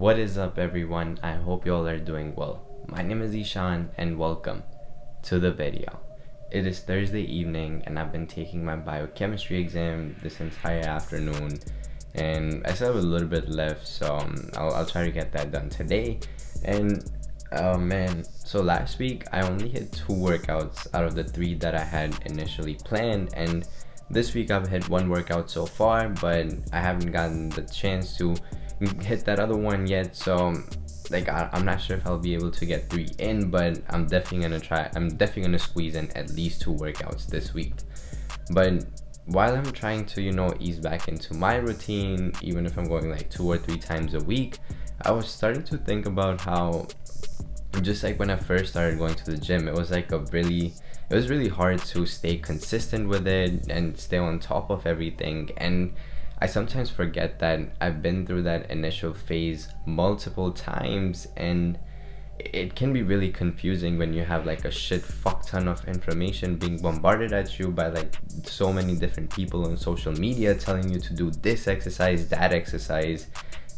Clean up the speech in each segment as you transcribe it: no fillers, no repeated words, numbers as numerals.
What is up, everyone? I hope you all are doing well. My name is Ishaan and welcome to the video. It is Thursday evening and I've been taking my biochemistry exam this entire afternoon, and I still have a little bit left, so I'll try to get that done today. And oh man, so last week I only hit 2 workouts out of the 3 that I had initially planned, and this week I've hit 1 workout so far, but I haven't gotten the chance to hit that other one yet. So I'm not sure if I'll be able to get 3 in, but I'm definitely gonna squeeze in at least 2 workouts this week. But while I'm trying to ease back into my routine, even if I'm going like 2 or 3 times a week, I was starting to think about how just like when I first started going to the gym, it was really hard to stay consistent with it and stay on top of everything. And I sometimes forget that I've been through that initial phase multiple times, and it can be really confusing when you have like a fuck ton of information being bombarded at you by like so many different people on social media telling you to do this exercise, that exercise.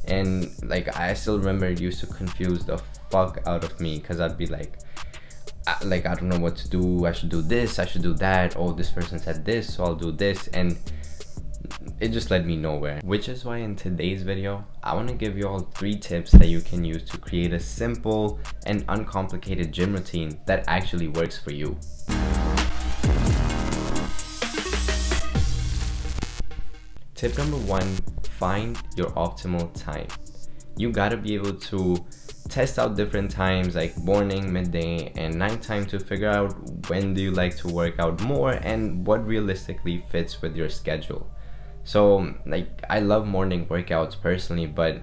And like I still remember it used to confuse the fuck out of me, because I'd be like I don't know what to do. I should do this, I should do that. Oh, this person said this, so I'll do this, and it just led me nowhere. Which is why in today's video, I want to give you all 3 tips that you can use to create a simple and uncomplicated gym routine that actually works for you. Tip number 1, find your optimal time. You gotta be able to test out different times like morning, midday, and nighttime to figure out when do you like to work out more and what realistically fits with your schedule. So like I love morning workouts personally, but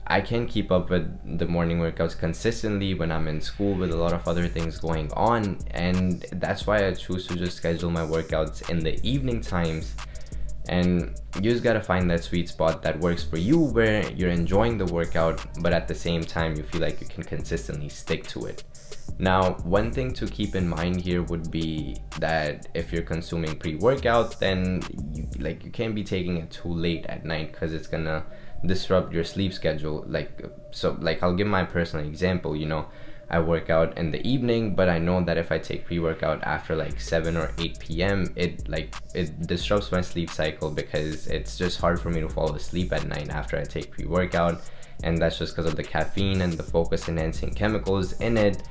I can't keep up with the morning workouts consistently when I'm in school with a lot of other things going on, and that's why I choose to just schedule my workouts in the evening times. And you just gotta find that sweet spot that works for you, where you're enjoying the workout but at the same time you feel like you can consistently stick to it. Now, one thing to keep in mind here would be that if you're consuming pre-workout, then you can't be taking it too late at night, because it's gonna disrupt your sleep schedule. I'll give my personal example. I work out in the evening, but I know that if I take pre-workout after like 7 or 8 p.m, it disrupts my sleep cycle, because it's just hard for me to fall asleep at night after I take pre-workout, and that's just because of the caffeine and the focus enhancing chemicals in it.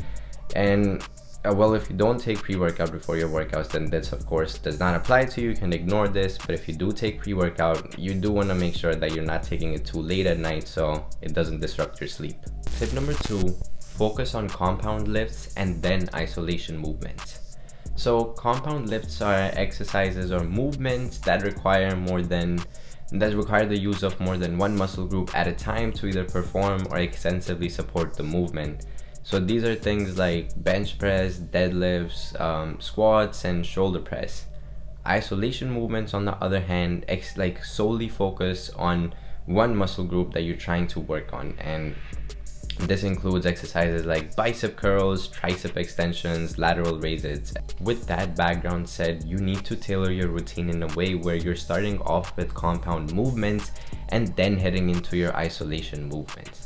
And well, if you don't take pre-workout before your workouts, then this of course does not apply to you. You can ignore this. But if you do take pre-workout, you do want to make sure that you're not taking it too late at night so it doesn't disrupt your sleep. Tip number 2, focus on compound lifts and then isolation movements. So compound lifts are exercises or movements that require the use of more than one muscle group at a time to either perform or extensively support the movement. So these are things like bench press, deadlifts, squats, and shoulder press. Isolation movements, on the other hand, solely focus on one muscle group that you're trying to work on, and this includes exercises like bicep curls, tricep extensions, lateral raises. With that background said, you need to tailor your routine in a way where you're starting off with compound movements and then heading into your isolation movements.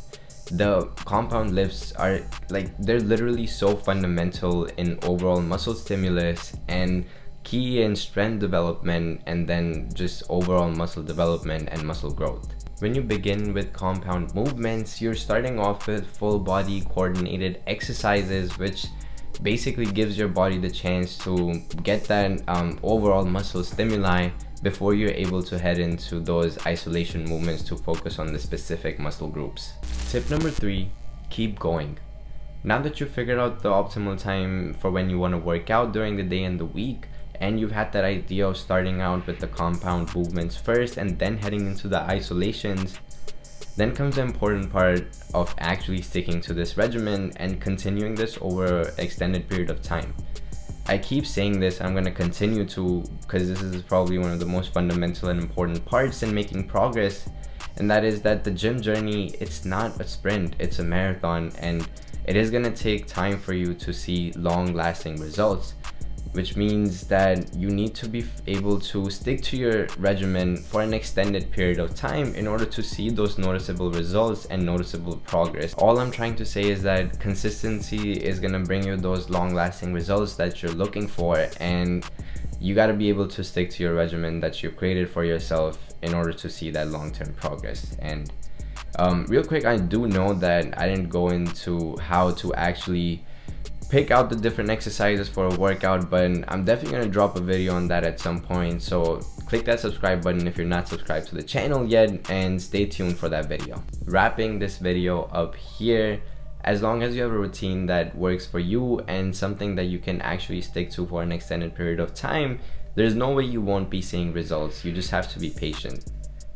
The compound lifts are they're literally so fundamental in overall muscle stimulus and key in strength development, and then just overall muscle development and muscle growth. When you begin with compound movements, you're starting off with full body coordinated exercises, which basically gives your body the chance to get that overall muscle stimuli before you're able to head into those isolation movements to focus on the specific muscle groups. Tip number 3, keep going. Now that you've figured out the optimal time for when you want to work out during the day and the week, and you've had that idea of starting out with the compound movements first and then heading into the isolations, then comes the important part of actually sticking to this regimen and continuing this over an extended period of time. I keep saying this, I'm going to continue to, because this is probably one of the most fundamental and important parts in making progress, and that is that the gym journey, it's not a sprint, it's a marathon, and it is going to take time for you to see long-lasting results. which means that you need to be able to stick to your regimen for an extended period of time in order to see those noticeable results and noticeable progress. All I'm trying to say is that consistency is going to bring you those long-lasting results that you're looking for, and you got to be able to stick to your regimen that you've created for yourself in order to see that long-term progress. And real quick, I do know that I didn't go into how to actually pick out the different exercises for a workout, but I'm definitely going to drop a video on that at some point. So click that subscribe button if you're not subscribed to the channel yet, and stay tuned for that video. Wrapping this video up here, as long as you have a routine that works for you and something that you can actually stick to for an extended period of time, there's no way you won't be seeing results. You just have to be patient.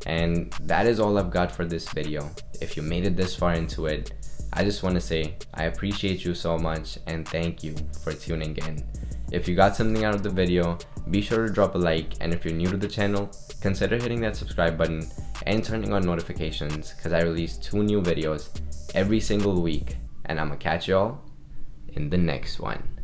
And that is all I've got for this video. If you made it this far into it, I just want to say I appreciate you so much and thank you for tuning in. If you got something out of the video, be sure to drop a like, and if you're new to the channel, consider hitting that subscribe button and turning on notifications, because I release 2 new videos every single week, and I'm gonna catch y'all in the next one.